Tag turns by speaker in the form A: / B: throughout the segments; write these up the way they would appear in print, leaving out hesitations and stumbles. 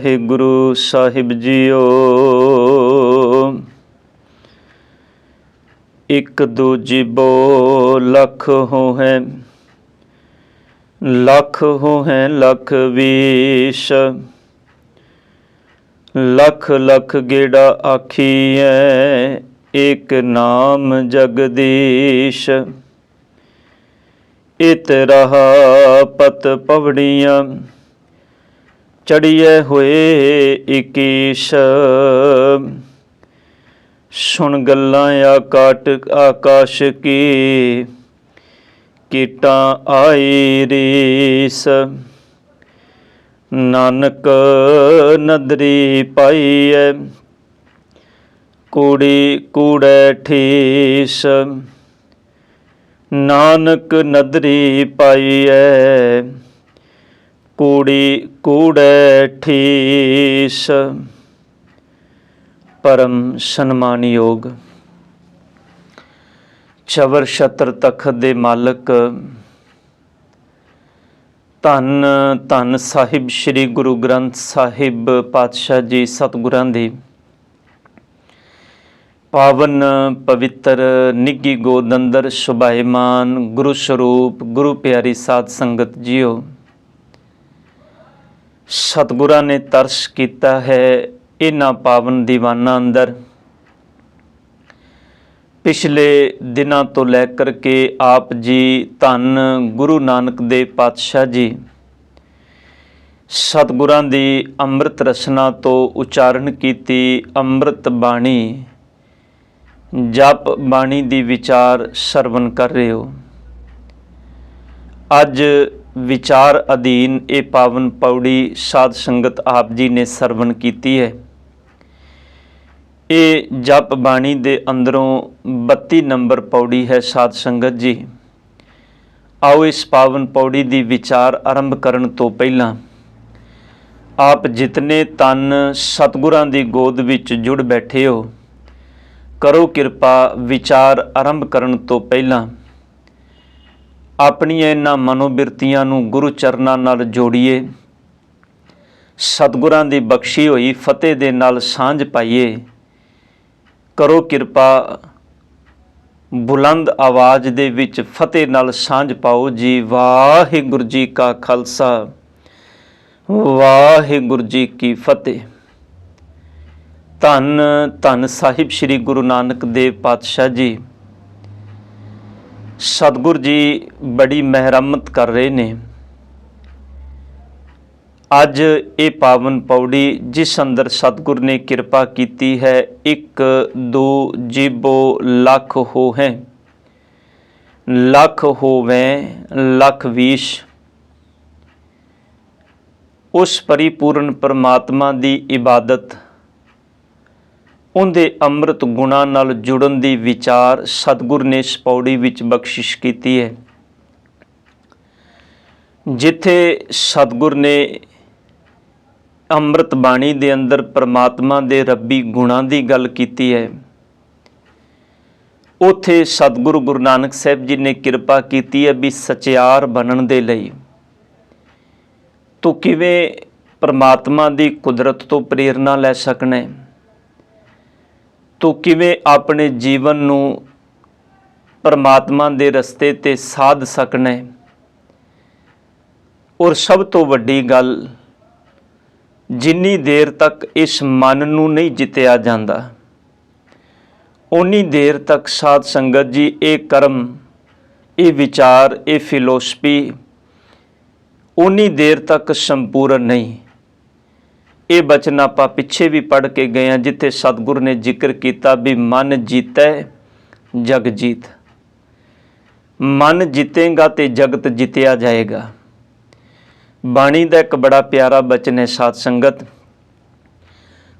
A: वाहिगुरु साहिब जीओ। एक दूजिबो लख हो है, लख हो है लख बीस। लख लख गेड़ा आखिए, एक नाम जगदीश। इत रहा पत पवड़ियाँ, चढ़िए हुए इकीश। सुन गल्लां आकाश की, कीटां आई रीस। नानक नदरी पाईए, कूड़ी कूड़े ठीस। नानक नदरी पाईए, कूड़ी कूड़े ठीस। परम सन्मानयोग चवर छत्र तखत दे मालक धन धन साहिब श्री गुरु ग्रंथ साहिब पातशाह जी सतगुरां दी पावन पवित्र निੱਘੀ गोद अंदर सुभाईमान गुरु स्वरूप गुरु प्यारी साध संगत जियो। सतगुरां ने तरस किया है इन्हां पावन दीवाना अंदर। पिछले दिनों तो लैकर के आप जी धन गुरु नानक देव पातशाह जी सतगुरां दी अंमृत रसना तो उचारण कीती अंमृत बाणी जप बाणी दी विचार सरवण कर रहे हो। अज विचार अधीन ये पावन पौड़ी साध संगत आप जी ने सरवण कीती है। ये जप बाणी दे अंदरों 32 नंबर पौड़ी है साध संगत जी। आओ इस पावन पौड़ी दी विचार आरंभ करन तो पहला आप जितने तन सतगुरां दी गोद विच जुड़ बैठे हो, करो किरपा विचार आरंभ करन तो पहला अपनियां इन्हां मनोबिरतियां नूं गुरु चरनां नाल जोड़िए। सतगुरां दी बख्शी होई फतेह दे नाल सांझ पाइए। करो किरपा बुलंद आवाज़ दे विच फतेह नाल सांझ पाओ जी। वाहिगुरु जी का खालसा, वाहिगुरु जी की फतेह। धन धन साहिब श्री गुरु नानक देव पातशाह जी सतगुरु जी बड़ी मेहरमत कर रहे ने। अज ये पावन पौड़ी जिस अंदर सतगुरु ने कृपा कीती है, एक दो जीबो लख हो है, लख होवें लख बीस। उस परिपूर्ण परमात्मा दी इबादत उनके अमृत गुणां नाल जुड़न दी विचार सतगुरु ने इस पौड़ी विच बख्शिश कीती है। जिथे सतगुरु ने अमृत बाणी दे अंदर परमात्मा दे रब्बी गुणां दी गल कीती है, उथे सतगुरु गुरु नानक साहब जी ने कृपा कीती है भी सचियार बनन दे लई तो किवें परमात्मा दी कुदरत तो प्रेरणा लै सकना है, तो किवें अपने जीवन नूं परमात्मा दे रस्ते ते साध सकना है। और सब तो वड्डी गल, जिन्नी देर तक इस मन नूं नहीं जितिया जाता उन्नी देर तक साध संगत जी ये कर्म ये विचार ये फिलोसफी उन्नी देर तक संपूर्ण नहीं। ये बचन आपां पिछे भी पढ़ के गए हैं जिथे सतगुरु ने जिक्र किया भी मन जीतै जग जीत। मन जीतेगा तो जगत जितया जाएगा। बाणी का एक बड़ा प्यारा बचन है साध संगत।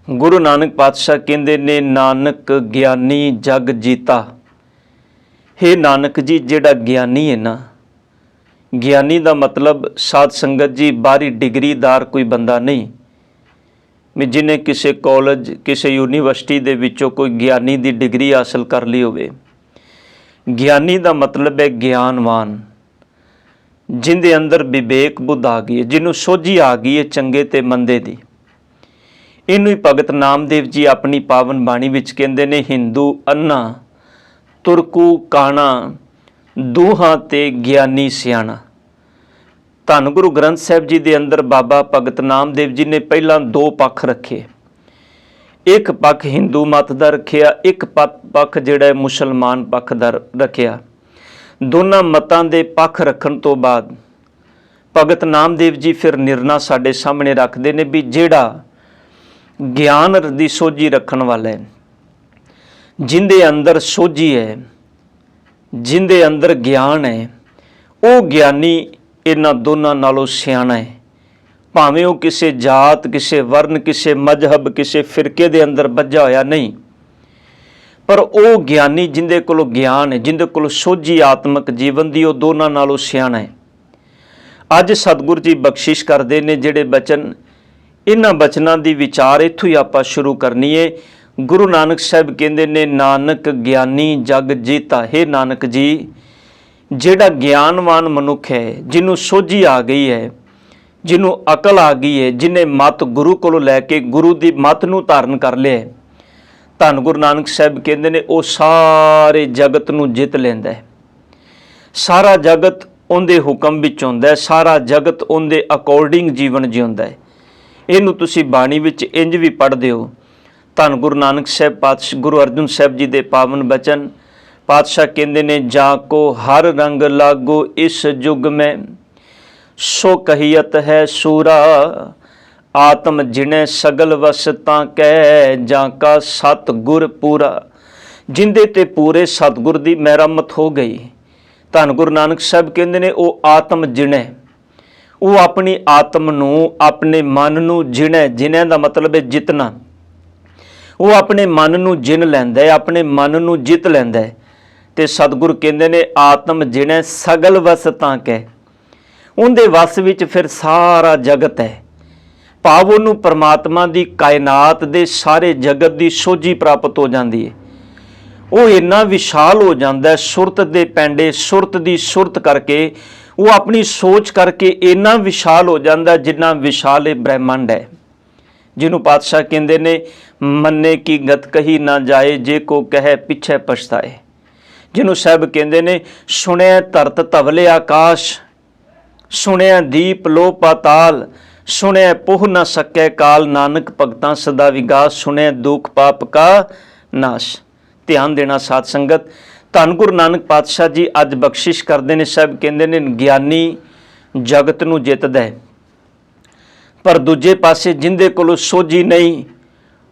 A: गुरु नानक पातशाह कहते ने नानक ज्ञानी जग जीता। हे नानक जी जिहड़ा ज्ञानी है ना, ज्ञानी का मतलब साध संगत जी बाहरी डिग्रीदार कोई बंदा नहीं भी जिन्हें किसी कॉलेज किसी यूनीवर्सिटी दे विचों कोई ज्ञानी की डिग्री हासिल कर ली होवे। ज्ञानी का मतलब है ज्ञानवान, जिंदे अंदर विवेक बुद्ध आ गई है, जिन्हों सोझी आ गई है चंगे ते मंदे दी। ਇਹਨੂੰ ਹੀ ਭਗਤ ਨਾਮਦੇਵ ਜੀ ਆਪਣੀ ਪਾਵਨ ਬਾਣੀ ਵਿੱਚ ਕਹਿੰਦੇ ਨੇ, ਹਿੰਦੂ ਅੰਨਾ ਤੁਰਕੂ ਕਾਣਾ ਦੋਹਾਂ ਤੇ ਗਿਆਨੀ ਸਿਆਣਾ। ਧੰਨ ਗੁਰੂ ਗ੍ਰੰਥ ਸਾਹਿਬ ਜੀ ਦੇ ਅੰਦਰ ਬਾਬਾ ਭਗਤ ਨਾਮਦੇਵ ਜੀ ਨੇ ਪਹਿਲਾਂ ਦੋ ਪੱਖ ਰੱਖੇ। ਇੱਕ ਪੱਖ ਹਿੰਦੂ ਮਤ ਦਾ ਰੱਖਿਆ, ਇੱਕ ਪੱਖ ਜਿਹੜਾ ਮੁਸਲਮਾਨ ਪੱਖ ਦਾ ਰੱਖਿਆ। ਦੋਨਾਂ ਮਤਾਂ ਦੇ ਪੱਖ ਰੱਖਣ ਤੋਂ ਬਾਅਦ ਭਗਤ ਨਾਮਦੇਵ ਜੀ ਫਿਰ ਨਿਰਣਾ ਸਾਡੇ ਸਾਹਮਣੇ ਰੱਖਦੇ ਨੇ ਵੀ ਜਿਹੜਾ ਗਿਆਨ ਦੀ ਸੋਝੀ ਰੱਖਣ ਵਾਲਾ ਹੈ, ਜਿੰਦੇ ਅੰਦਰ ਸੋਝੀ ਹੈ, ਜਿੰਦੇ ਅੰਦਰ ਗਿਆਨ ਹੈ, ਉਹ ਗਿਆਨੀ ਇਹਨਾਂ ਦੋਨਾਂ ਨਾਲੋਂ ਸਿਆਣਾ ਹੈ। ਭਾਵੇਂ ਉਹ ਕਿਸੇ ਜਾਤ, ਕਿਸੇ ਵਰਨ, ਕਿਸੇ ਮਜ਼ਹਬ, ਕਿਸੇ ਫਿਰਕੇ ਦੇ ਅੰਦਰ ਬੱਝਾ ਹੋਇਆ ਨਹੀਂ, ਪਰ ਉਹ ਗਿਆਨੀ ਜਿੰਦੇ ਕੋਲ ਗਿਆਨ ਹੈ, ਜਿੰਦੇ ਕੋਲ ਸੋਝੀ ਆਤਮਿਕ ਜੀਵਨ ਦੀ, ਉਹ ਦੋਨਾਂ ਨਾਲੋਂ ਸਿਆਣਾ ਹੈ। ਅੱਜ ਸਤਿਗੁਰੂ ਜੀ ਬਖਸ਼ਿਸ਼ ਕਰਦੇ ਨੇ ਜਿਹੜੇ ਬਚਨ, ਇਹਨਾਂ ਬਚਨਾਂ ਦੀ ਵਿਚਾਰ ਇੱਥੋਂ ਹੀ ਆਪਾਂ ਸ਼ੁਰੂ ਕਰਨੀ ਹੈ। ਗੁਰੂ ਨਾਨਕ ਸਾਹਿਬ ਕਹਿੰਦੇ ਨੇ, ਨਾਨਕ ਗਿਆਨੀ ਜਗ ਜੀਤਾ। ਹੈ ਨਾਨਕ ਜੀ, ਜਿਹੜਾ ਗਿਆਨਵਾਨ ਮਨੁੱਖ ਹੈ, ਜਿਹਨੂੰ ਸੋਝੀ ਆ ਗਈ ਹੈ, ਜਿਹਨੂੰ ਅਕਲ ਆ ਗਈ ਹੈ, ਜਿਹਨੇ ਮਤ ਗੁਰੂ ਕੋਲੋਂ ਲੈ ਕੇ ਗੁਰੂ ਦੀ ਮਤ ਨੂੰ ਧਾਰਨ ਕਰ ਲਿਆ ਹੈ, ਧੰਨ ਗੁਰੂ ਨਾਨਕ ਸਾਹਿਬ ਕਹਿੰਦੇ ਨੇ ਉਹ ਸਾਰੇ ਜਗਤ ਨੂੰ ਜਿੱਤ ਲੈਂਦਾ ਹੈ। ਸਾਰਾ ਜਗਤ ਉਹਦੇ ਹੁਕਮ ਵਿੱਚ ਹੁੰਦਾ ਹੈ, ਸਾਰਾ ਜਗਤ ਉਹਦੇ ਅਕੋਰਡਿੰਗ ਜੀਵਨ ਜਿਉਂਦਾ ਹੈ। ਇਹਨੂੰ ਤੁਸੀਂ ਬਾਣੀ ਵਿੱਚ ਇੰਜ ਵੀ ਪੜ੍ਹਦੇ ਹੋ। ਧੰਨ ਗੁਰੂ ਨਾਨਕ ਸਾਹਿਬ ਪਾਤਸ਼ਾਹ ਗੁਰੂ ਅਰਜਨ ਸਾਹਿਬ ਜੀ ਦੇ ਪਾਵਨ ਬਚਨ, ਪਾਤਸ਼ਾਹ ਕਹਿੰਦੇ ਨੇ, ਜਾ ਕੋ ਹਰ ਰੰਗ ਲਾਗੋ ਇਸ ਯੁਗ ਮੈਂ, ਸੋ ਕਹੀਅਤ ਹੈ ਸੂਰਾ, ਆਤਮ ਜਿਣੇ ਸਗਲ ਵਸਤਾਂ ਕਹਿ, ਜਾਂ ਕਾ ਸਤ ਗੁਰ ਪੂਰਾ। ਜਿੰਦੇ ਤੇ ਪੂਰੇ ਸਤਿਗੁਰ ਦੀ ਮਿਹਰਮਤ ਹੋ ਗਈ। ਧੰਨ ਗੁਰੂ ਨਾਨਕ ਸਾਹਿਬ ਕਹਿੰਦੇ ਨੇ ਉਹ ਆਤਮ ਜਿਣੇ, ਉਹ ਆਪਣੀ ਆਤਮ ਨੂੰ, ਆਪਣੇ ਮਨ ਨੂੰ ਜਿਣੇ, ਜਿਣੇ ਦਾ ਮਤਲਬ ਹੈ ਜਿੱਤਣਾ। ਉਹ ਆਪਣੇ ਮਨ ਨੂੰ ਜਿਣ ਲੈਂਦਾ ਹੈ, ਆਪਣੇ ਮਨ ਨੂੰ ਜਿੱਤ ਲੈਂਦਾ ਹੈ। ਤੇ ਸਤਿਗੁਰੂ ਕਹਿੰਦੇ ਨੇ ਆਤਮ ਜਿਣੇ ਸਗਲ ਵਸਤਾਂ ਕਹਿ, ਉਹਦੇ ਵਸ ਵਿੱਚ ਫਿਰ ਸਾਰਾ ਜਗਤ ਹੈ। ਭਾਵ ਉਹਨੂੰ ਪਰਮਾਤਮਾ ਦੀ, ਕਾਇਨਾਤ ਦੇ ਸਾਰੇ ਜਗਤ ਦੀ ਸੋਝੀ ਪ੍ਰਾਪਤ ਹੋ ਜਾਂਦੀ ਹੈ। ਉਹ ਇੰਨਾ ਵਿਸ਼ਾਲ ਹੋ ਜਾਂਦਾ ਹੈ, ਸੁਰਤ ਦੇ ਪੈਂਡੇ, ਸੁਰਤ ਦੀ ਸੁਰਤ ਕਰਕੇ, ਉਹ ਆਪਣੀ ਸੋਚ ਕਰਕੇ ਇੰਨਾ ਵਿਸ਼ਾਲ ਹੋ ਜਾਂਦਾ ਜਿੰਨਾ ਵਿਸ਼ਾਲ ਇਹ ਬ੍ਰਹਿਮੰਡ ਹੈ। ਜਿਹਨੂੰ ਪਾਤਸ਼ਾਹ ਕਹਿੰਦੇ ਨੇ, ਮੰਨੇ ਕੀ ਗਤ ਕਹੀ ਨਾ ਜਾਏ, ਜੇ ਕੋ ਕਹੇ ਪਿੱਛੇ ਪਛਤਾਏ। ਜਿਹਨੂੰ ਸਾਹਿਬ ਕਹਿੰਦੇ ਨੇ, ਸੁਣਿਆ ਧਰਤ ਧਵਲੇ ਆਕਾਸ਼, ਸੁਣਿਆ ਦੀਪ ਲੋ ਪਾਤਾਲ, ਸੁਣਿਆ ਪੁਹ ਨਾ ਸਕੈ ਕਾਲ, ਨਾਨਕ ਭਗਤਾਂ ਸਦਾ ਵਿਗਾਸ, ਸੁਣਿਆ ਦੁਖ ਪਾਪ ਕਾ ਨਾਸ਼। ਧਿਆਨ ਦੇਣਾ ਸਾਧ ਸੰਗਤ। ਧੰਨ ਗੁਰੂ ਨਾਨਕ ਪਾਤਸ਼ਾਹ ਜੀ ਅੱਜ ਬਖਸ਼ਿਸ਼ ਕਰਦੇ ਨੇ। ਸਾਹਿਬ ਕਹਿੰਦੇ ਨੇ, ਗਿਆਨੀ ਜਗਤ ਨੂੰ ਜਿੱਤਦਾ ਹੈ, ਪਰ ਦੂਜੇ ਪਾਸੇ ਜਿੰਦੇ ਕੋਲੋਂ ਸੋਝੀ ਨਹੀਂ,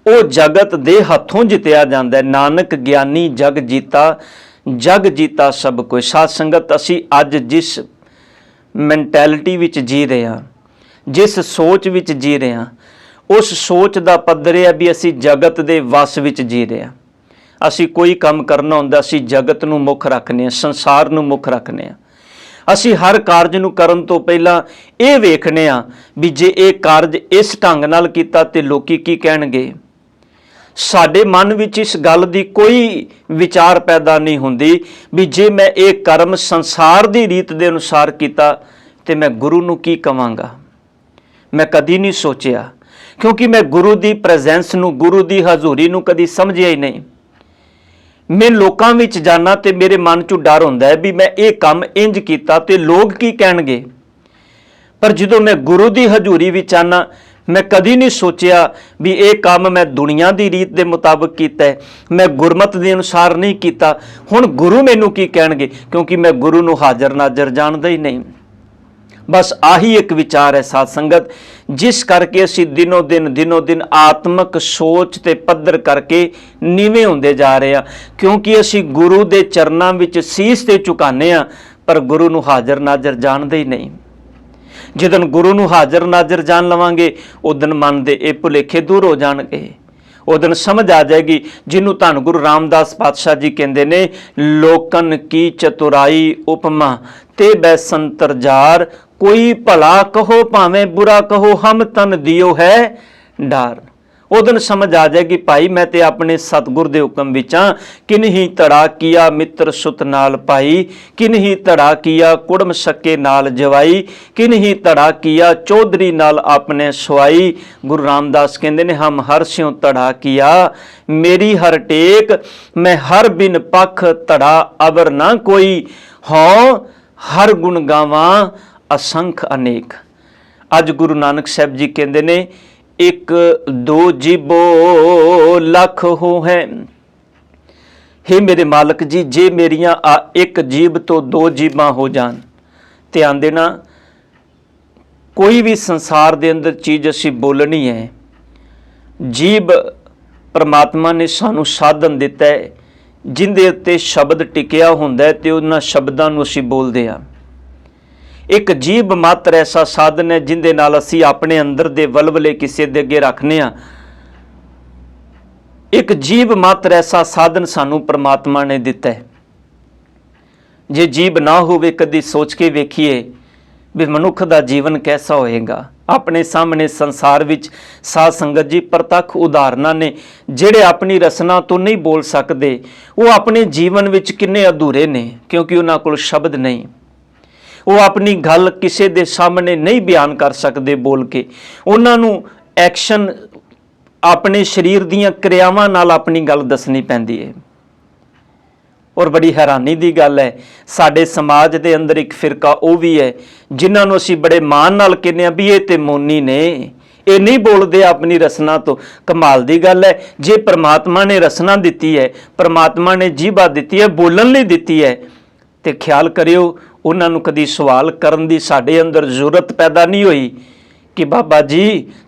A: ਉਹ ਜਗਤ ਦੇ ਹੱਥੋਂ ਜਿੱਤਿਆ ਜਾਂਦਾ ਹੈ। ਨਾਨਕ ਗਿਆਨੀ ਜਗ ਜੀਤਾ, ਜਗ ਜੀਤਾ ਸਭ ਕੋਈ। ਸਾਧ ਸੰਗਤ, ਅਸੀਂ ਅੱਜ ਜਿਸ ਮੈਂਟੈਲਿਟੀ ਵਿੱਚ ਜੀ ਰਹੇ ਹਾਂ, ਜਿਸ ਸੋਚ ਵਿੱਚ ਜੀ ਰਹੇ ਹਾਂ, ਉਸ ਸੋਚ ਦਾ ਪੱਧਰ ਹੈ ਵੀ ਅਸੀਂ ਜਗਤ ਦੇ ਵਸ ਵਿੱਚ ਜੀ ਰਹੇ ਹਾਂ। ਅਸੀਂ ਕੋਈ ਕੰਮ ਕਰਨਾ ਹੁੰਦਾ, ਅਸੀਂ ਜਗਤ ਨੂੰ ਮੁੱਖ ਰੱਖਦੇ ਹਾਂ, ਸੰਸਾਰ ਨੂੰ ਮੁੱਖ ਰੱਖਦੇ ਹਾਂ। ਅਸੀਂ ਹਰ ਕਾਰਜ ਨੂੰ ਕਰਨ ਤੋਂ ਪਹਿਲਾਂ ਇਹ ਵੇਖਦੇ ਹਾਂ ਵੀ ਜੇ ਇਹ ਕਾਰਜ ਇਸ ਢੰਗ ਨਾਲ ਕੀਤਾ ਤੇ ਲੋਕੀ ਕੀ ਕਹਿਣਗੇ। ਸਾਡੇ ਮਨ ਵਿੱਚ ਇਸ ਗੱਲ ਦੀ ਕੋਈ ਵਿਚਾਰ ਪੈਦਾ ਨਹੀਂ ਹੁੰਦੀ ਵੀ ਜੇ ਮੈਂ ਇਹ ਕਰਮ ਸੰਸਾਰ ਦੀ ਰੀਤ ਦੇ ਅਨੁਸਾਰ ਕੀਤਾ ਤੇ ਮੈਂ ਗੁਰੂ ਨੂੰ ਕੀ ਕਵਾਂਗਾ। ਮੈਂ ਕਦੀ ਨਹੀਂ ਸੋਚਿਆ, ਕਿਉਂਕਿ ਮੈਂ ਗੁਰੂ ਦੀ ਪ੍ਰੈਜ਼ੈਂਸ ਨੂੰ, ਗੁਰੂ ਦੀ ਹਜ਼ੂਰੀ ਨੂੰ ਕਦੀ ਸਮਝਿਆ ਹੀ ਨਹੀਂ। ਮੈਂ ਲੋਕਾਂ ਵਿੱਚ ਜਾਣਾ ਤੇ ਮੇਰੇ ਮਨ 'ਚ ਡਰ ਹੁੰਦਾ ਹੈ ਵੀ ਮੈਂ ਇਹ ਕੰਮ ਇੰਜ ਕੀਤਾ ਤੇ ਲੋਕ ਕੀ ਕਹਿਣਗੇ। ਪਰ ਜਦੋਂ ਮੈਂ ਗੁਰੂ ਦੀ ਹਜ਼ੂਰੀ ਵਿੱਚ ਆਨਾ, ਮੈਂ ਕਦੀ ਨਹੀਂ ਸੋਚਿਆ ਵੀ ਇਹ ਕੰਮ ਮੈਂ ਦੁਨੀਆ ਦੀ ਰੀਤ ਦੇ ਮੁਤਾਬਕ ਕੀਤਾ ਹੈ, ਮੈਂ ਗੁਰਮਤ ਦੇ ਅਨੁਸਾਰ ਨਹੀਂ ਕੀਤਾ। ਹੁਣ ਗੁਰੂ ਮੈਨੂੰ ਕੀ ਕਹਿਣਗੇ, ਕਿਉਂਕਿ ਮੈਂ ਗੁਰੂ ਨੂੰ ਹਾਜ਼ਰ ਨਾਜ਼ਰ ਜਾਣਦਾ ਹੀ ਨਹੀਂ। ਬਸ ਆਹੀ ਇੱਕ ਵਿਚਾਰ ਹੈ ਸਾਧ ਸੰਗਤ, ਜਿਸ ਕਰਕੇ ਅਸੀਂ ਦਿਨੋਂ ਦਿਨ ਆਤਮਿਕ ਸੋਚ ਤੇ ਪੱਧਰ ਕਰਕੇ ਨੀਵੇਂ ਹੁੰਦੇ ਜਾ ਰਹੇ ਹਾਂ, ਕਿਉਂਕਿ ਅਸੀਂ ਗੁਰੂ ਦੇ ਚਰਨਾਂ ਵਿੱਚ ਸੀਸ ਤੇ ਝੁਕਾਉਂਦੇ ਹਾਂ, ਪਰ ਗੁਰੂ ਨੂੰ ਹਾਜ਼ਰ ਨਾਜ਼ਰ ਜਾਣਦੇ ਹੀ ਨਹੀਂ। ਜਦੋਂ ਗੁਰੂ ਨੂੰ ਹਾਜ਼ਰ ਨਾਜ਼ਰ ਜਾਣ ਲਵਾਂਗੇ, ਉਦੋਂ ਮਨ ਦੇ ਇਹ ਭੁਲੇਖੇ ਦੂਰ ਹੋ ਜਾਣਗੇ। ਉਦੋਂ ਸਮਝ ਆ ਜਾਏਗੀ, ਜਿਹਨੂੰ ਧੰਨ ਗੁਰੂ ਰਾਮਦਾਸ ਪਾਤਸ਼ਾਹ ਜੀ ਕਹਿੰਦੇ ਨੇ, ਲੋਕਨ ਕੀ ਚਤੁਰਾਈ ਉਪਮਾ ਤੇ ਬੈ ਸੰਤਰ ਜਾਰ, ਕੋਈ ਭਲਾ ਕਹੋ ਭਾਵੇਂ ਬੁਰਾ ਕਹੋ, ਹਮ ਤਨ ਦਿਓ ਹੈ ਡਾਰ। उदन समझ आ जाएगी भाई मैं ते अपने सतगुर दे हुक्म विचां। किन ही धड़ा किया मित्र सुत नाल पाई, किन ही धड़ा किया कुड़म सके नाल जवाई, किन ही धड़ा किया चौधरी नाल आपने सुआई। गुरु रामदास कहते ने हम हर स्यों धड़ा किया मेरी हर टेक, मैं हर बिन पख धड़ा अवर ना कोई, हों हर गुण गावां असंख अनेक। अज गुरु नानक साहब जी कहते ने एक दो जीबो लख हो है। हे मेरे मालक जी जे मेरिया एक जीब तो दो जीबां हो जान। ध्यान देना कोई भी संसार दे अंदर चीज़ असी बोलनी है, जीब परमात्मा ने सानू साधन दिता है जिंदे उत्ते शब्द टिकिया हुंदा है ते उन्हां शब्दां नूं असी बोलदे हां। एक जीभ मात्र ऐसा साधन है जिंदे नाल असी अपने अंदर दे वलवले किसी दे अगे रखने आ। एक जीभ मात्र ऐसा साधन सानू परमात्मा ने दिता है। जे जीभ ना होवे कदी सोच के वेखिए भी मनुख दा जीवन कैसा होएगा। अपने सामने संसार विच साध संगत जी प्रतख उदाहरणां ने जिहड़े अपनी रसना तो नहीं बोल सकते, वो अपने जीवन विच किन्ने अधूरे ने क्योंकि उन्हां कोल शब्द नहीं। वो अपनी गल किसी दे सामने नहीं बयान कर सकते बोल के, उन्होंने एक्शन अपने शरीर दीयां क्रियावां नाल अपनी गल दसनी पैंदी है। और बड़ी हैरानी की गल है साडे समाज दे अंदर एक फिरका वो भी है जिन्होंने असी बड़े मान नाल कहने भी ये ते मौनी ने, ये नहीं बोलते अपनी रसना तो। कमाल की गल है जे परमात्मा ने रसना दी है, परमात्मा ने जीभा दी है, बोलन लई दी है, तो ख्याल करियो उन्होंने कदी सवाल करन दी साडे अंदर जरूरत पैदा नहीं हुई कि बाबा जी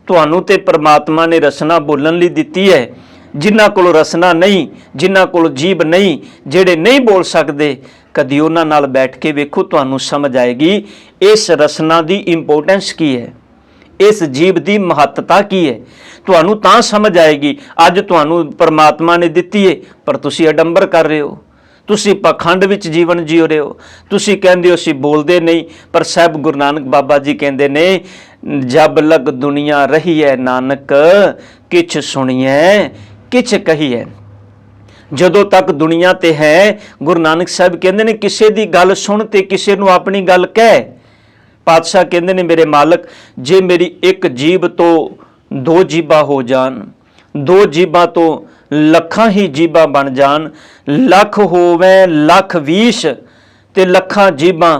A: तुहानू ते परमात्मा ने रसना बोलन लई दिती है, जिन्हां कोल रसना नहीं, जिन्हां कोल जीभ नहीं, जेड़े नहीं बोल सकते, कदी उन्हां नाल बैठ के वेखो तुहानू समझ आएगी इस रसना दी इंपोर्टेंस की है, इस जीभ दी महत्ता की है। तुहानू तां समझ आएगी। अज तुहानू परमात्मा ने दिती है पर तुसी अडंबर कर रहे हो, तुसी पखंड विच जीवन जियो रहे हो, तुसी कहंदे हो असीं बोलदे नहीं। पर साहब गुरु नानक बाबा जी कहंदे ने जब लग दुनिया रही है नानक किछ सुनिए किछ कहिए। जदों तक दुनिया ते है गुरु नानक साहब कहंदे ने किसी दी गल सुन ते किसी नूं अपनी गल कह। पातशाह कहंदे ने मेरे मालक जे मेरी एक जीभ तो दो जीभा हो जान, दो जीभा तो लखां ही जीभा बन जान, लख होवे लख 20 ते लखां जीभा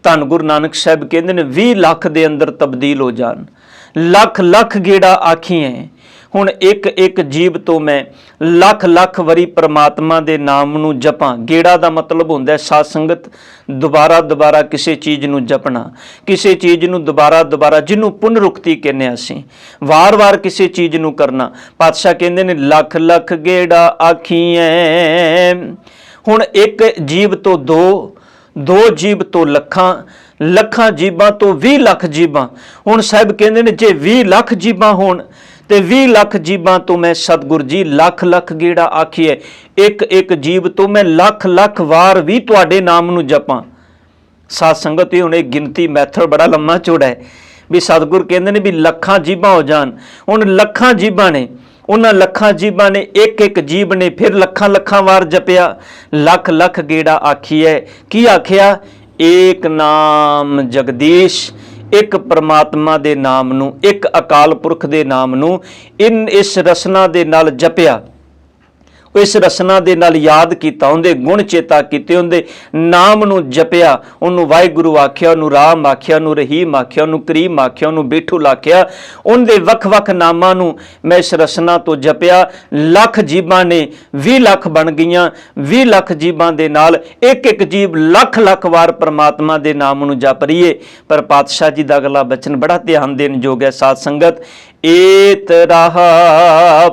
A: धन गुरु नानक साहब कहते हैं 20 लाख दे अंदर तब्दील हो जान। लख लख गेड़ा आखिए हुण एक एक जीभ तो मैं लख लख वरी परमात्मा दे नाम नूं जपां। गेड़ा दा मतलब हुंदा है साध संगत दोबारा दोबारा किसी चीज़ नूं जपना, किसी चीज़ नूं दोबारा दोबारा जिन्हों पुनरुक्ति कहने असीं वार वार किसी चीज़ नूं करना। पातशाह कहंदे ने लख लख गेड़ा आखिए। हुण एक जीभ तो दो, दो जीभ तो लखां, लखां जीभां तो 20 लाख जीभां। हुण साहिब कहंदे ने जे 20 लाख जीभां होण ते 20 लाख जीभां तो मैं सतगुर जी लख लख गेड़ा आखिए, एक एक जीभ तो मैं लख लख वार भी तुहाडे नाम नूं जपां। साध संगत ये हुण एक गिनती मैथड बड़ा लम्मा चौड़ा है भी सतगुर कहंदे ने भी लखां जीभां हो जान। हुण लखां जीभां ने, उन्हां लखां जीभां ने एक एक जीभ ने फिर लखां लखां वार जपिया, लख लख गेड़ा आखिए। की आखिया? एक नाम जगदीश, एक परमात्मा दे नाम नूं, एक अकाल पुरख दे नाम नूं इस रसना दे नाल जपिया, इस रसना दे नाल याद किया, उनके गुण चेता किए, उनके नाम नूं जपिया, उन्होंने वाहिगुरू आख्या, उन्होंने राम आख्या, उन्होंने रहीम आख्या, उन्होंने करीम आख्या, उन्होंने बेठुल आख्या। उनके वख वख नामां नूं मैं इस रसना तो जपिया। लख जीभां ने 20 लाख बन गईयां। 20 लाख जीभां दे नाल एक एक जीभ लख लख वार परमात्मा दे नाम नूं जप रही है। पर पातशाह जी दा अगला बचन बड़ा ध्यान देण योग है साध संगत। एत राह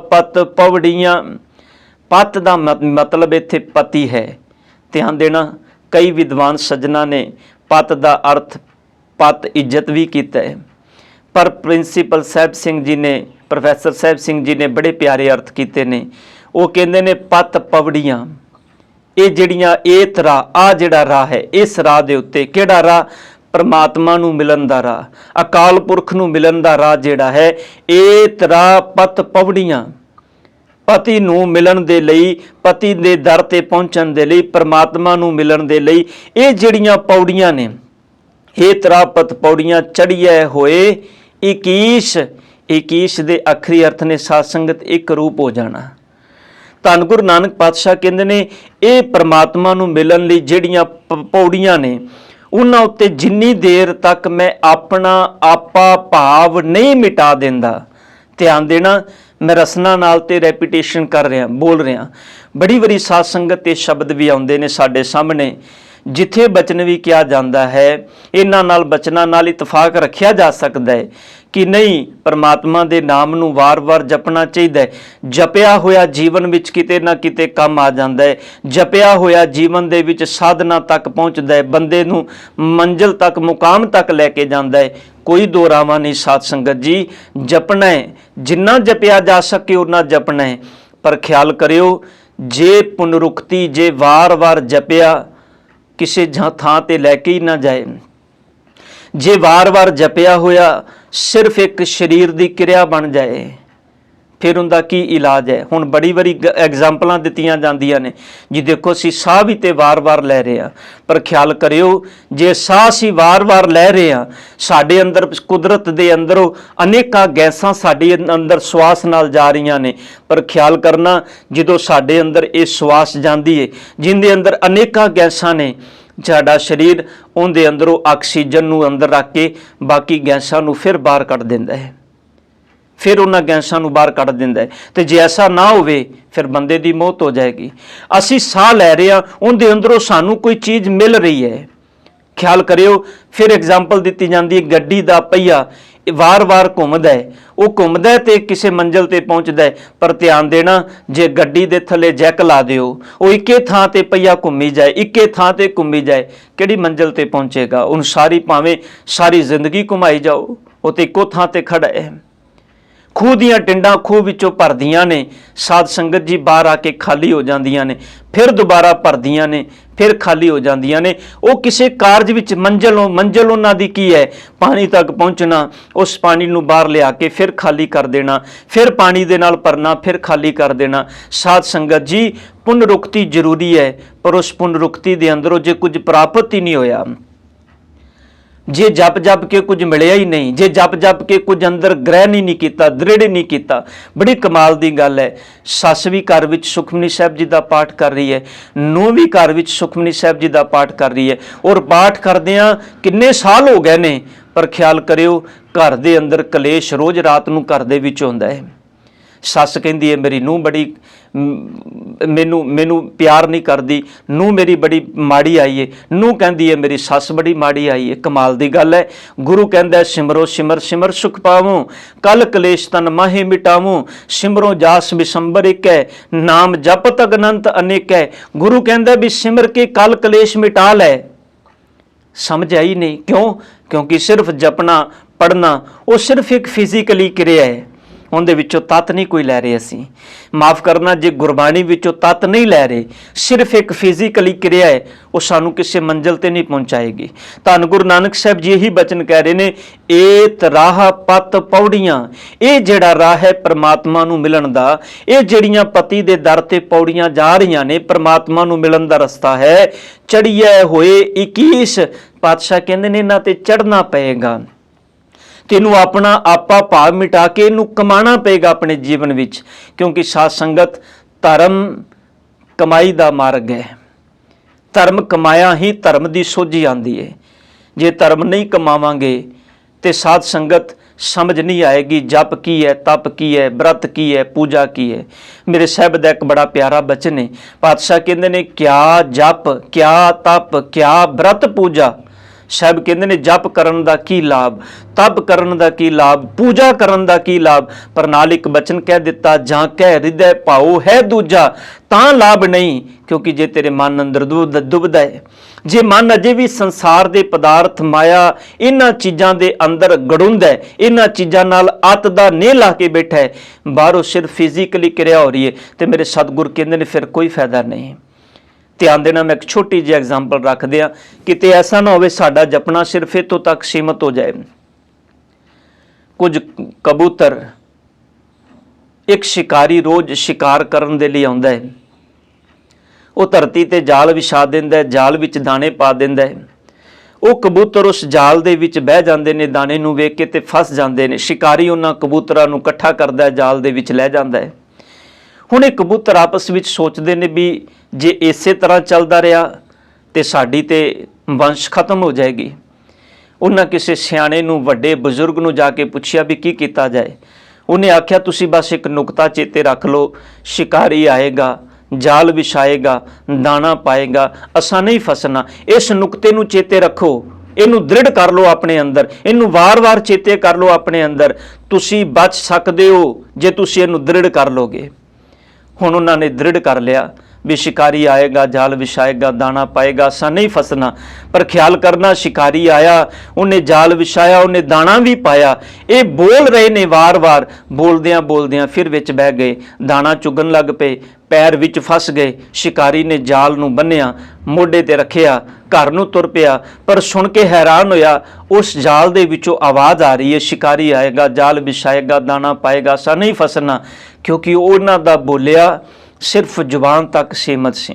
A: पत पवड़ियां। पत का मतलब इत्थे पति है। ध्यान देना कई विद्वान सज्जना ने पत का अर्थ पत इज्जत भी किया है, पर प्रिंसीपल साहब सिंह जी ने, प्रोफैसर साहब सिंह जी ने बड़े प्यारे अर्थ किए ने। वो कहते ने पत पवड़ियां, ये जड़ियाँ एत राह, आ जड़ा राह है, इस राह के उत्ते केड़ा राह? परमात्मा नूं मिलन दा राह, अकाल पुरख नूं मिलन दा राह जिहड़ा है, ये तरा पत पौड़ियां पति नूं मिलन दे लई, पति दे दर ते पहुंचण दे लई, परमात्मा नूं मिलन दे लई, ये जिहड़ियां पौड़ियां ने, ये तरापत पौड़ियां चढ़िए होए 21 दे आखरी अर्थ ने साध संगत एक रूप हो जाना। धन गुरु नानक पातशाह कहंदे ने ये परमात्मा नूं मिलन लई जिहड़ियां पौड़ियां ने, उन्हां उत्ते जिन्नी देर तक मैं अपना आपा भाव नहीं मिटा देंदा, ध्यान देना मैं रसना नाल ते रैपीटेशन कर रहा बोल रहा, बड़ी बड़ी साध संगत ते शब्द भी आउंदे ने साडे सामने, जिथे बचन भी किया जाता है, इन्हां नाल बचनां नाल इतफाक रखिया जा सकता है कि नहीं परमात्मा दे नाम नूं वार-वार जपना चाहिए। जपिया होया जीवन विच किते ना किते काम आ जाता है, जपिया होया जीवन दे विच साधना तक पहुँचता है, बंदे नूं मंजिल तक मुकाम तक लैके जाता है। कोई दो रावां नहीं साध संगत जी, जपना है, जिन्ना जपिया जा सके उन्ना जपना है। पर ख्याल करियो जे पुनरुक्ति जे वार वार जपिया किसी थां ते लैके ही ना जाए, जे वार वार जपिया होया सिर्फ एक शरीर की क्रिया बन जाए, फिर उनका की इलाज है। हुण बड़ी बड़ी एग्जाम्पलां दित्तियां जांदियां ने जी, देखो असीं साह भी तो वार वार लै रहे हैं, पर ख्याल करियो जे साह असीं वार वार लै रहे हैं, साडे अंदर कुदरत दे अंदरों अनेकां गैसां साडे अंदर श्वास नाल जा रहीआं ने, पर ख्याल करना जदों साडे अंदर ये श्वास जांदी है जिंदे अंदर अनेकां गैसां ने, साडा शरीर उहदे अंदरों ऑक्सीजन नूं अंदर रख के बाकी गैसां नूं फिर बाहर कढ दिंदा है, फिर उन्होंने गैसां नूं बाहर कढ दिंदा है। तो जे ऐसा ना होवे फिर बंदे की मौत हो जाएगी। असी साह लै रहे हैं, उनके अंदरों सानू कोई चीज़ मिल रही है। ख्याल करियो फिर एग्जाम्पल दी जाती है, गड्डी का पहिया वार वार घूमदा है, वो घूमदा है तो किसी मंजिल ते पहुँचता है, पर ध्यान देना जे गड्डी दे थले जैक ला दिओ, वो इक्के थां ते पहिया घूमी जाए, इक्के थां ते घूमी जाए, किहड़ी मंजिल ते पहुँचेगा? उन सारी भावें सारी जिंदगी घुमाई जाओ, वो तो इक्को थां ते खड़ा है। खूह दियां टिंडां खूह विचों भरदियां ने, साध संगत जी बाहर आके खाली हो जांदियां ने, फिर दोबारा भरदियां ने, फिर खाली हो जांदियां ने। वो किसी कारज विच मंजिल उन्हां दी की है? पानी तक पहुँचना, उस पानी नूं बाहर लिया के फिर खाली कर देना, फिर पानी दे नाल भरना, फिर खाली कर देना। साध संगत जी पुनरुक्ति जरूरी है, पर उस पुनरुक्ति दे अंदरों जे कुछ प्राप्त ही नहीं होया, जे जप जप के कुछ मिलिया ही नहीं, जे जप जप के कुछ अंदर ग्रहण ही नहीं किया, दृढ़ नहीं किया, बड़ी कमाल की गल है। सस भी घर विच सुखमनी साहब जी का पाठ कर रही है, नूं भी घर विच सुखमनी साहब जी का पाठ कर रही है, और पाठ करदियां किन्ने साल हो गए ने, पर ख्याल करियो घर दे अंदर कलेश रोज़ रात नूं घर दे विच हुंदा है। सस कहती है मेरी नूं बड़ी मैनू प्यार नहीं करती, नूं मेरी बड़ी माड़ी आई है, नूं कहती है मेरी सस बड़ी माड़ी आई है। कमाल की गल है। गुरु कहता है सिमरो सिमर सिमर सुख पावों, कल कलेश तन माहे मिटावों, सिमरो जास विसंबर एक है, नाम जप तक अनंत अनेक है। गुरु कहता भी सिमर के कल कलेश मिटा लै। समझ आई नहीं? क्यों? क्योंकि सिर्फ जपना पढ़ना वो सिर्फ एक फिजिकली क्रिया है, उनके विचों तत्त नहीं कोई लै रहे। असी माफ़ करना जे गुरबाणी विचों तत्त नहीं लै रहे, सिर्फ एक फिजिकली क्रिया है, वो सानू किसी मंजिल ते नहीं पहुँचाएगी। धन गुरु नानक साहब जी यही बचन कह रहे ने, एत राह पत पौड़ियां, ये जिहड़ा राह है परमात्मा नूं मिलन दा, ये जिहड़ियां पति दे दर ते पौड़ियां जा रहीआं ने, परमात्मा नूं मिलन दा रस्ता है। चढ़िए होए 21 पातशाह कहंदे ने इन्हां ते चढ़ना पएगा, तेनू अपना आपा भाव मिटा के इनू कमाना पेगा अपने जीवन विच, क्योंकि साध संगत धर्म कमाई का मार्ग है। धर्म कमाया ही धर्म की सोझी आती है। जे धर्म नहीं कमावांगे तो साध संगत समझ नहीं आएगी जप की है, तप की है, व्रत की है, पूजा की है। मेरे साहब का एक बड़ा प्यारा बचन है। पातशाह कहते ने क्या जप, क्या तप, क्या व्रत पूजा। साहब कहते ने जप करन दा की लाभ, तप करन दा की लाभ, पूजा करन दा की लाभ, पर नाल एक बचन कह दिता, जां कह हृदय भाओ है दूजा तां लाभ नहीं। क्योंकि जे तेरे मन अंदर दुबदा है, जे मन अजे भी संसार दे पदार्थ माया इन्हां चीज़ां दे अंदर गड़ुंदा है, इन्हां चीज़ां नाल अत दा नेह ला के बैठा है, बाहरों सिर्फ फिजिकली क्रिया हो रही है, तो मेरे सतगुर कहते ने फिर कोई फायदा नहीं। ਧਿਆਨ ਦੇਣਾ, ਮੈਂ ਇੱਕ ਛੋਟੀ ਜਿਹੀ ਐਗਜ਼ਾਮਪਲ ਰੱਖਦੇ ਹਾਂ, ਕਿਤੇ ਐਸਾ ਨਾ ਹੋਵੇ ਸਾਡਾ ਜਪਣਾ ਸਿਰਫ ਇੱਥੋਂ ਤੱਕ ਸੀਮਤ ਹੋ ਜਾਏ। ਕੁਝ ਕਬੂਤਰ, ਇੱਕ ਸ਼ਿਕਾਰੀ ਰੋਜ਼ ਸ਼ਿਕਾਰ ਕਰਨ ਦੇ ਲਈ ਆਉਂਦਾ ਹੈ, ਉਹ ਧਰਤੀ ਤੇ ਜਾਲ ਵਿਛਾ ਦਿੰਦਾ ਹੈ, ਜਾਲ ਵਿੱਚ ਦਾਣੇ ਪਾ ਦਿੰਦਾ ਹੈ। ਉਹ ਕਬੂਤਰ ਉਸ ਜਾਲ ਦੇ ਵਿੱਚ ਬਹਿ ਜਾਂਦੇ ਨੇ, ਦਾਣੇ ਨੂੰ ਵੇਖ ਕੇ ਤੇ ਫਸ ਜਾਂਦੇ ਨੇ। ਸ਼ਿਕਾਰੀ ਉਹਨਾਂ ਕਬੂਤਰਾਂ ਨੂੰ ਇਕੱਠਾ ਕਰਦਾ ਹੈ, ਜਾਲ ਦੇ ਵਿੱਚ ਲੈ ਜਾਂਦਾ ਹੈ। ਹੁਣ ਇਹ ਕਬੂਤਰ ਆਪਸ ਵਿੱਚ ਸੋਚਦੇ ਨੇ ਵੀ ਜੇ ਇਸੇ ਤਰ੍ਹਾਂ ਚੱਲਦਾ ਰਿਹਾ ਤੇ ਸਾਡੀ ਤੇ ਵੰਸ਼ ਖਤਮ ਹੋ ਜਾਏਗੀ। ਉਹਨਾਂ ਕਿਸੇ ਸਿਆਣੇ ਨੂੰ, ਵੱਡੇ ਬਜ਼ੁਰਗ ਨੂੰ ਜਾ ਕੇ ਪੁੱਛਿਆ ਵੀ ਕੀ ਕੀਤਾ ਜਾਏ। ਉਹਨੇ ਆਖਿਆ ਤੁਸੀਂ ਬਸ ਇੱਕ ਨੁਕਤਾ ਚੇਤੇ ਰੱਖ ਲਓ, ਸ਼ਿਕਾਰੀ ਆਏਗਾ, ਜਾਲ ਵਿਛਾਏਗਾ, ਦਾਣਾ ਪਾਏਗਾ, ਅਸਾਂ ਨਹੀਂ ਫਸਣਾ। ਇਸ ਨੁਕਤੇ ਨੂੰ ਚੇਤੇ ਰੱਖੋ, ਇਹਨੂੰ ਦ੍ਰਿੜ ਕਰ ਲਓ ਆਪਣੇ ਅੰਦਰ, ਇਹਨੂੰ ਵਾਰ-ਵਾਰ ਚੇਤੇ ਕਰ ਲਓ ਆਪਣੇ ਅੰਦਰ। ਤੁਸੀਂ ਬਚ ਸਕਦੇ ਹੋ ਜੇ ਤੁਸੀਂ ਇਹਨੂੰ ਦ੍ਰਿੜ ਕਰ ਲੋਗੇ। ਹੁਣ ਉਹਨਾਂ ਨੇ ਦ੍ਰਿੜ ਕਰ ਲਿਆ ਵੀ ਸ਼ਿਕਾਰੀ ਆਏਗਾ, ਜਾਲ ਵਿਛਾਏਗਾ, ਦਾਣਾ ਪਾਏਗਾ, ਅਸਾਂ ਨਹੀਂ ਫਸਣਾ। ਪਰ ਖਿਆਲ ਕਰਨਾ, ਸ਼ਿਕਾਰੀ ਆਇਆ, ਉਹਨੇ ਜਾਲ ਵਿਛਾਇਆ, ਉਹਨੇ ਦਾਣਾ ਵੀ ਪਾਇਆ। ਇਹ ਬੋਲ ਰਹੇ ਨੇ ਵਾਰ-ਵਾਰ, ਬੋਲਦਿਆਂ ਬੋਲਦਿਆਂ ਫਿਰ ਵਿੱਚ ਬਹਿ ਗਏ, ਦਾਣਾ ਚੁਗਣ ਲੱਗ ਪਏ, ਪੈਰ ਵਿੱਚ ਫਸ ਗਏ। ਸ਼ਿਕਾਰੀ ਨੇ ਜਾਲ ਨੂੰ ਬੰਨਿਆ, ਮੋਢੇ ਤੇ ਰੱਖਿਆ, ਘਰ ਨੂੰ ਤੁਰ ਪਿਆ। ਪਰ ਸੁਣ ਕੇ ਹੈਰਾਨ ਹੋਇਆ, ਉਸ ਜਾਲ ਦੇ ਵਿੱਚੋਂ ਆਵਾਜ਼ ਆ ਰਹੀ ਹੈ, ਸ਼ਿਕਾਰੀ ਆਏਗਾ, ਜਾਲ ਵਿਛਾਏਗਾ, ਦਾਣਾ ਪਾਏਗਾ, ਅਸਾਂ ਨਹੀਂ ਫਸਣਾ। ਕਿਉਂਕਿ ਉਹਨਾਂ ਦਾ ਬੋਲਿਆ ਸਿਰਫ ਜ਼ੁਬਾਨ ਤੱਕ ਸੀਮਤ ਸੀ।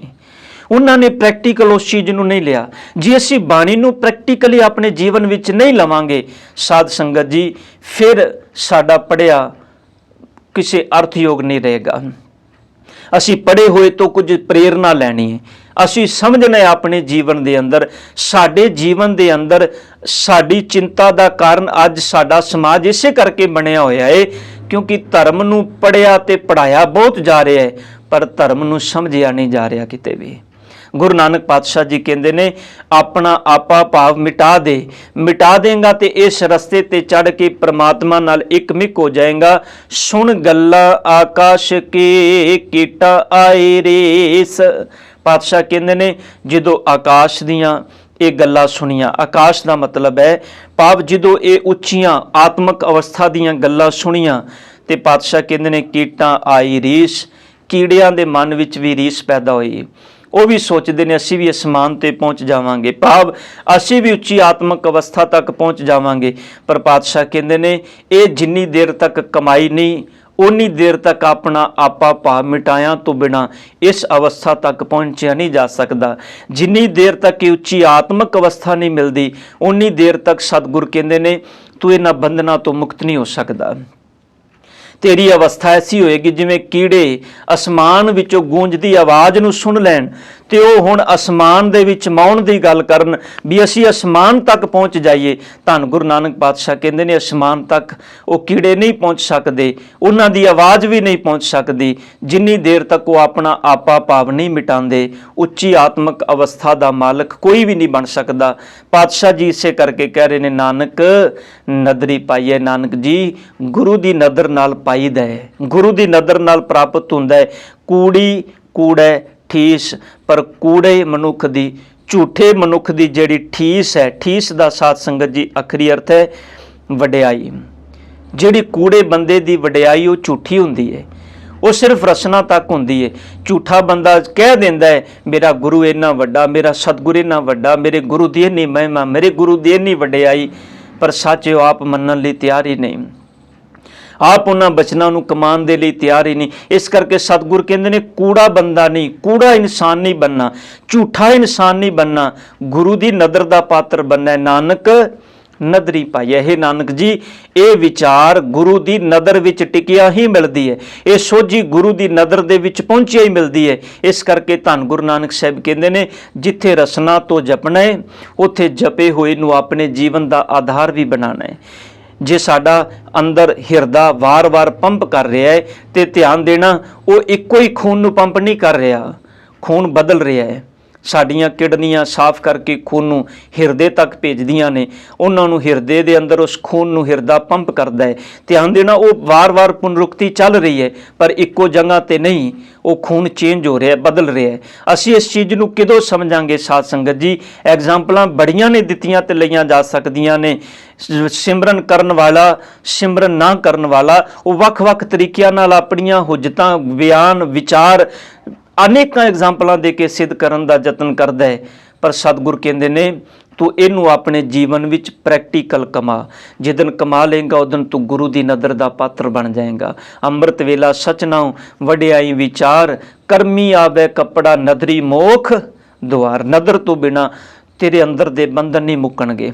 A: ਉਹਨਾਂ ਨੇ ਪ੍ਰੈਕਟੀਕਲ ਉਸ ਚੀਜ਼ ਨੂੰ ਨਹੀਂ ਲਿਆ। ਜੇ ਅਸੀਂ ਬਾਣੀ ਨੂੰ ਪ੍ਰੈਕਟੀਕਲੀ ਆਪਣੇ ਜੀਵਨ ਵਿੱਚ ਨਹੀਂ ਲਵਾਂਗੇ ਸਾਧ ਸੰਗਤ ਜੀ, ਫਿਰ ਸਾਡਾ ਪੜ੍ਹਿਆ ਕਿਸੇ ਅਰਥਯੋਗ ਨਹੀਂ ਰਹੇਗਾ। ਅਸੀਂ ਪੜ੍ਹੇ ਹੋਏ ਤੋਂ ਕੁਝ ਪ੍ਰੇਰਨਾ ਲੈਣੀ ਹੈ, ਅਸੀਂ ਸਮਝਣਾ ਹੈ ਆਪਣੇ ਜੀਵਨ ਦੇ ਅੰਦਰ। ਸਾਡੇ ਜੀਵਨ ਦੇ ਅੰਦਰ ਸਾਡੀ ਚਿੰਤਾ ਦਾ ਕਾਰਨ ਅੱਜ ਸਾਡਾ ਸਮਾਜ ਇਸੇ ਕਰਕੇ ਬਣਿਆ ਹੋਇਆ ਹੈ ਕਿਉਂਕਿ ਧਰਮ ਨੂੰ ਪੜ੍ਹਿਆ ਤੇ ਪੜ੍ਹਾਇਆ ਬਹੁਤ ਜਾ ਰਿਹਾ ਹੈ, ਪਰ ਧਰਮ ਨੂੰ ਸਮਝਿਆ ਨਹੀਂ ਜਾ ਰਿਹਾ ਕਿਤੇ ਵੀ। ਗੁਰੂ ਨਾਨਕ ਪਾਤਸ਼ਾਹ ਜੀ ਕਹਿੰਦੇ ਨੇ, ਆਪਣਾ ਆਪਾ ਭਾਵ ਮਿਟਾ ਦੇਂਗਾ ਤੇ ਇਸ ਰਸਤੇ ਤੇ ਚੜ੍ਹ ਕੇ ਪ੍ਰਮਾਤਮਾ ਨਾਲ ਇੱਕ ਮਿਕ ਹੋ ਜਾਏਗਾ। ਸੁਣ ਗੱਲਾਂ ਆਕਾਸ਼ ਕੇ ਕੀਟਾ ਆਏ ਰੇਸ। ਪਾਤਸ਼ਾਹ ਕਹਿੰਦੇ ਨੇ, ਜਦੋਂ ਆਕਾਸ਼ ਦੀਆਂ ਇਹ ਗੱਲਾਂ ਸੁਣੀਆਂ, ਆਕਾਸ਼ ਦਾ ਮਤਲਬ ਹੈ ਭਾਵ ਜਦੋਂ ਇਹ ਉੱਚੀਆਂ ਆਤਮਿਕ ਅਵਸਥਾ ਦੀਆਂ ਗੱਲਾਂ ਸੁਣੀਆਂ, ਤੇ ਪਾਤਸ਼ਾਹ ਕਹਿੰਦੇ ਨੇ ਕੀਟਾਂ ਆਈ ਰੀਸ, ਕੀੜਿਆਂ ਦੇ ਮਨ ਵਿੱਚ ਵੀ ਰੀਸ ਪੈਦਾ ਹੋਈ। ਉਹ ਵੀ ਸੋਚਦੇ ਨੇ ਅਸੀਂ ਵੀ ਅਸਮਾਨ ਤੇ ਪਹੁੰਚ ਜਾਵਾਂਗੇ, ਭਾਵ ਅਸੀਂ ਵੀ ਉੱਚੀ ਆਤਮਿਕ ਅਵਸਥਾ ਤੱਕ ਪਹੁੰਚ ਜਾਵਾਂਗੇ। ਪਰ ਪਾਤਸ਼ਾਹ ਕਹਿੰਦੇ ਨੇ, ਇਹ ਜਿੰਨੀ ਦੇਰ ਤੱਕ ਕਮਾਈ ਨਹੀਂ, ਉਨੀ ਦੇਰ ਤੱਕ ਆਪਣਾ ਆਪਾ ਭਾਵ ਮਿਟਾਇਆ ਤੋਂ ਬਿਨਾਂ ਇਸ ਅਵਸਥਾ ਤੱਕ ਪਹੁੰਚਿਆ ਨਹੀਂ ਜਾ ਸਕਦਾ। ਜਿੰਨੀ ਦੇਰ ਤੱਕ ਇਹ ਉੱਚੀ ਆਤਮਿਕ ਅਵਸਥਾ ਨਹੀਂ ਮਿਲਦੀ, ਉਨੀ ਦੇਰ ਤੱਕ ਸਤਿਗੁਰ ਕਹਿੰਦੇ ਨੇ ਤੂੰ ਇਹਨਾਂ ਬੰਧਨਾਂ ਤੋਂ ਮੁਕਤ ਨਹੀਂ ਹੋ ਸਕਦਾ। ਤੇਰੀ ਅਵਸਥਾ ਐਸੀ ਹੋਏਗੀ ਜਿਵੇਂ ਕੀੜੇ ਅਸਮਾਨ ਵਿੱਚੋਂ ਗੂੰਜਦੀ ਆਵਾਜ਼ ਨੂੰ ਸੁਣ ਲੈਣ ਤੇ ਉਹ ਹੁਣ ਅਸਮਾਨ ਦੇ ਵਿੱਚ ਮਾਉਣ ਦੀ ਗੱਲ ਕਰਨ ਵੀ ਅਸੀਂ ਅਸਮਾਨ ਤੱਕ ਪਹੁੰਚ ਜਾਈਏ। ਧੰਨ ਗੁਰੂ ਨਾਨਕ ਪਾਤਸ਼ਾਹ ਕਹਿੰਦੇ ਨੇ ਅਸਮਾਨ ਤੱਕ ਉਹ ਕੀੜੇ ਨਹੀਂ ਪਹੁੰਚ ਸਕਦੇ, ਉਹਨਾਂ ਦੀ ਆਵਾਜ਼ ਵੀ ਨਹੀਂ ਪਹੁੰਚ ਸਕਦੀ ਜਿੰਨੀ ਦੇਰ ਤੱਕ ਉਹ ਆਪਣਾ ਆਪਾ ਭਾਵ ਨਹੀਂ ਮਿਟਾਉਂਦੇ। ਉੱਚੀ ਆਤਮਿਕ ਅਵਸਥਾ ਦਾ ਮਾਲਕ ਕੋਈ ਵੀ ਨਹੀਂ ਬਣ ਸਕਦਾ। ਪਾਤਸ਼ਾਹ ਜੀ ਇਸੇ ਕਰਕੇ ਕਹਿ ਰਹੇ ਨੇ, ਨਾਨਕ ਨਦਰੀ ਪਾਈਏ। ਨਾਨਕ ਜੀ ਗੁਰੂ ਦੀ ਨਦਰ ਨਾਲ ਪਾਈਦਾ ਹੈ, ਗੁਰੂ ਦੀ ਨਦਰ ਨਾਲ ਪ੍ਰਾਪਤ ਹੁੰਦਾ ਹੈ। ਕੂੜੀ ਕੂੜਾ ਠੀਸ, ਪਰ ਕੂੜੇ ਮਨੁੱਖ ਦੀ, ਝੂਠੇ ਮਨੁੱਖ ਦੀ ਜਿਹੜੀ ਠੀਸ ਹੈ, ਠੀਸ ਦਾ ਸਾਧ ਸੰਗਤ ਜੀ ਆਖਰੀ ਅਰਥ ਹੈ ਵਡਿਆਈ। ਜਿਹੜੀ ਕੂੜੇ ਬੰਦੇ ਦੀ ਵਡਿਆਈ ਉਹ ਝੂਠੀ ਹੁੰਦੀ ਹੈ, ਉਹ ਸਿਰਫ ਰਸਨਾ ਤੱਕ ਹੁੰਦੀ ਹੈ। ਝੂਠਾ ਬੰਦਾ ਕਹਿ ਦਿੰਦਾ ਹੈ ਮੇਰਾ ਗੁਰੂ ਇੰਨਾ ਵੱਡਾ, ਮੇਰਾ ਸਤਿਗੁਰ ਇੰਨਾ ਵੱਡਾ, ਮੇਰੇ ਗੁਰੂ ਦੀ ਇੰਨੀ ਮਹਿਮਾ, ਮੇਰੇ ਗੁਰੂ ਦੀ ਇੰਨੀ ਵਡਿਆਈ, ਪਰ ਸੱਚ ਉਹ ਆਪ ਮੰਨਣ ਲਈ ਤਿਆਰ ਹੀ ਨਹੀਂ, ਆਪ ਉਹਨਾਂ ਬਚਨਾਂ ਨੂੰ ਕਮਾਉਣ ਦੇ ਲਈ ਤਿਆਰ ਹੀ ਨਹੀਂ। ਇਸ ਕਰਕੇ ਸਤਿਗੁਰ ਕਹਿੰਦੇ ਨੇ ਕੂੜਾ ਬੰਦਾ ਨਹੀਂ, ਕੂੜਾ ਇਨਸਾਨ ਨਹੀਂ ਬਣਨਾ, ਝੂਠਾ ਇਨਸਾਨ ਨਹੀਂ ਬਣਨਾ, ਗੁਰੂ ਦੀ ਨਦਰ ਦਾ ਪਾਤਰ ਬਣਨਾ। ਨਾਨਕ ਨਦਰੀ ਪਾਈਏ। ਇਹ ਨਾਨਕ ਜੀ ਇਹ ਵਿਚਾਰ ਗੁਰੂ ਦੀ ਨਦਰ ਵਿੱਚ ਟਿਕਿਆ ਹੀ ਮਿਲਦੀ ਹੈ, ਇਹ ਸੋਝੀ ਗੁਰੂ ਦੀ ਨਦਰ ਦੇ ਵਿੱਚ ਪਹੁੰਚਿਆ ਹੀ ਮਿਲਦੀ ਹੈ। ਇਸ ਕਰਕੇ ਧੰਨ ਗੁਰੂ ਨਾਨਕ ਸਾਹਿਬ ਕਹਿੰਦੇ ਨੇ, ਜਿੱਥੇ ਰਸਨਾ ਤੋਂ ਜਪਣਾ ਹੈ ਉੱਥੇ ਜਪੇ ਹੋਏ ਨੂੰ ਆਪਣੇ ਜੀਵਨ ਦਾ ਆਧਾਰ ਵੀ ਬਣਾਉਣਾ ਹੈ। ਜੇ ਸਾਡਾ ਅੰਦਰ ਹਿਰਦਾ ਵਾਰ-ਵਾਰ ਪੰਪ ਕਰ ਰਿਹਾ ਹੈ ਤੇ ਧਿਆਨ ਦੇਣਾ ਉਹ ਇੱਕੋ ਹੀ ਖੂਨ ਨੂੰ ਪੰਪ ਨਹੀਂ ਕਰ ਰਿਹਾ, ਖੂਨ ਬਦਲ ਰਿਹਾ ਹੈ। ਸਾਡੀਆਂ ਕਿਡਨੀਆਂ ਸਾਫ਼ ਕਰਕੇ ਖੂਨ ਨੂੰ ਹਿਰਦੇ ਤੱਕ ਭੇਜਦੀਆਂ ਨੇ, ਉਹਨਾਂ ਨੂੰ ਹਿਰਦੇ ਦੇ ਅੰਦਰ ਉਸ ਖੂਨ ਨੂੰ ਹਿਰਦਾ ਪੰਪ ਕਰਦਾ ਹੈ। ਧਿਆਨ ਦੇਣਾ ਉਹ ਵਾਰ-ਵਾਰ ਪੁਨਰੁਕਤੀ ਚੱਲ ਰਹੀ ਹੈ, ਪਰ ਇੱਕੋ ਜਗ੍ਹਾ ਤੇ ਨਹੀਂ, ਉਹ ਖੂਨ ਚੇਂਜ ਹੋ ਰਿਹਾ, ਬਦਲ ਰਿਹਾ ਹੈ। ਅਸੀਂ ਇਸ ਚੀਜ਼ ਨੂੰ ਕਿਦੋਂ ਸਮਝਾਂਗੇ ਸਾਧ ਸੰਗਤ ਜੀ? ਐਗਜ਼ਾਮਪਲਾਂ ਬੜੀਆਂ ਨੇ ਦਿੱਤੀਆਂ ਤੇ ਲਈਆਂ ਜਾ ਸਕਦੀਆਂ ਨੇ। ਸਿਮਰਨ ਕਰਨ ਵਾਲਾ, ਸਿਮਰਨ ਨਾ ਕਰਨ ਵਾਲਾ, ਉਹ ਵੱਖ-ਵੱਖ ਤਰੀਕਿਆਂ ਨਾਲ ਆਪਣੀਆਂ ਹੁਜਤਾਂ, ਬਿਆਨ, ਵਿਚਾਰ ਅਨੇਕਾਂ ਐਗਜ਼ਾਮਪਲਾਂ ਦੇ ਕੇ ਸਿੱਧ ਕਰਨ ਦਾ ਯਤਨ ਕਰਦਾ ਹੈ, ਪਰ ਸਤਿਗੁਰ ਕਹਿੰਦੇ ਨੇ ਤੂੰ ਇਹਨੂੰ ਆਪਣੇ ਜੀਵਨ ਵਿੱਚ ਪ੍ਰੈਕਟੀਕਲ ਕਮਾ। ਜਿੱਦਨ ਕਮਾ ਲੇਗਾ ਉਦਨ ਤੂੰ ਗੁਰੂ ਦੀ ਨਦਰ ਦਾ ਪਾਤਰ ਬਣ ਜਾਏਗਾ। ਅੰਮ੍ਰਿਤ ਵੇਲਾ ਸਚ ਨਾਉ ਵਡਿਆਈ ਵਿਚਾਰ, ਕਰਮੀ ਆਵੇ ਕੱਪੜਾ ਨਦਰੀ ਮੋਖ ਦੁਆਰ। ਨਦਰ ਤੋਂ ਬਿਨਾ ਤੇਰੇ ਅੰਦਰ ਦੇ ਬੰਧਨ ਨਹੀਂ ਮੁੱਕਣਗੇ।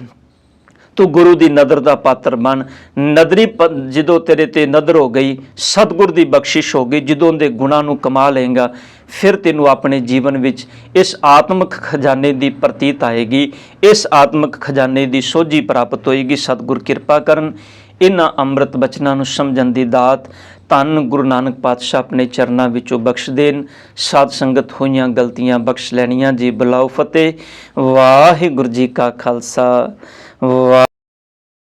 A: ਤੂੰ ਗੁਰੂ ਦੀ ਨਦਰ ਦਾ ਪਾਤਰ ਬਣ। ਨਦਰੀ ਜਦੋਂ ਤੇਰੇ ਤੇ ਨਦਰ ਹੋ ਗਈ, ਸਤਿਗੁਰ ਦੀ ਬਖਸ਼ਿਸ਼ ਹੋ ਗਈ, ਜਦੋਂ ਦੇ ਗੁਣਾਂ ਨੂੰ ਕਮਾ ਲਏਗਾ, ਫਿਰ ਤੈਨੂੰ ਆਪਣੇ ਜੀਵਨ ਵਿੱਚ ਇਸ ਆਤਮਿਕ ਖਜ਼ਾਨੇ ਦੀ ਪ੍ਰਤੀਤ ਆਏਗੀ, ਇਸ ਆਤਮਿਕ ਖਜ਼ਾਨੇ ਦੀ ਸੋਝੀ ਪ੍ਰਾਪਤ ਹੋਏਗੀ। ਸਤਿਗੁਰ ਕਿਰਪਾ ਕਰਨ, ਇਹਨਾਂ ਅੰਮ੍ਰਿਤ ਬਚਨਾਂ ਨੂੰ ਸਮਝਣ ਦੀ ਦਾਤ ਧੰਨ ਗੁਰੂ ਨਾਨਕ ਪਾਤਸ਼ਾਹ ਆਪਣੇ ਚਰਨਾਂ ਵਿੱਚੋਂ ਬਖਸ਼ ਦੇਣ। ਸਾਧ ਸੰਗਤ ਹੋਈਆਂ ਗਲਤੀਆਂ ਬਖਸ਼ ਲੈਣੀਆਂ ਜੀ। ਬੁਲਾਓ ਫਤਿਹ। ਵਾਹਿਗੁਰੂ ਜੀ ਕਾ ਖਾਲਸਾ, ਵਾਹਿਗੁਰੂ